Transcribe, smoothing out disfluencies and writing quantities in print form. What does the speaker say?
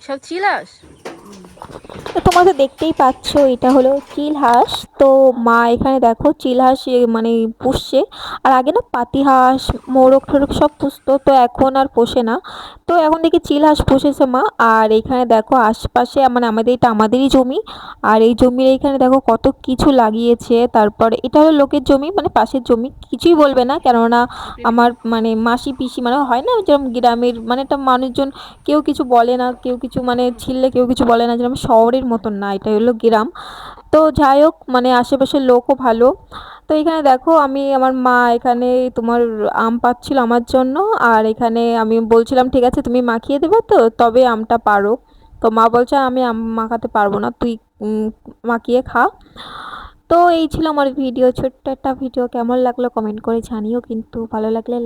সব চিলাস। তো তোমরা তো দেখতেই পাচ্ছ এটা হলো চিল হাঁস। তো মা এখানে দেখো চিল হাঁস মানে পুষছে। আর আগে না পাতি হাঁস, মোরগ টোরগ সব পুষতো, তো এখন আর পোষে না। তো এখন দেখি চিল হাঁস পুষেছে মা। আর এখানে দেখো আশপাশে মানে আমাদের এটা আমাদেরই জমি। আর এই জমির এইখানে দেখো কত কিছু লাগিয়েছে। তারপর এটা হলো লোকের জমি, মানে পাশের জমি, কিছুই বলবে না কেননা আমার মানে মাসি পিসি মানে হয় না যেরকম গ্রামের মানে একটা মানুষজন, কেউ কিছু বলে না, কেউ কিছু মানে ছিললে কেউ কিছু বলে না, যেরকম শহরের মতন না, এটা হলো গ্রাম। তো যাই হোক মানে আশেপাশের লোকও ভালো। তো এখানে দেখো আমি আমার মা এখানে তোমার আম পাচ্ছিল আমার জন্য। আর এখানে আমি বলছিলাম ঠিক আছে তুমি মাখিয়ে দেবে তো তবে আমটা পারো। তো মা বলছে আমি আম মাখাতে পারবো না, তুই মাখিয়ে খা। তো এই ছিল আমার ভিডিও, ছোট্ট একটা ভিডিও। কেমন লাগলো কমেন্ট করে জানিও কিন্তু, ভালো লাগলে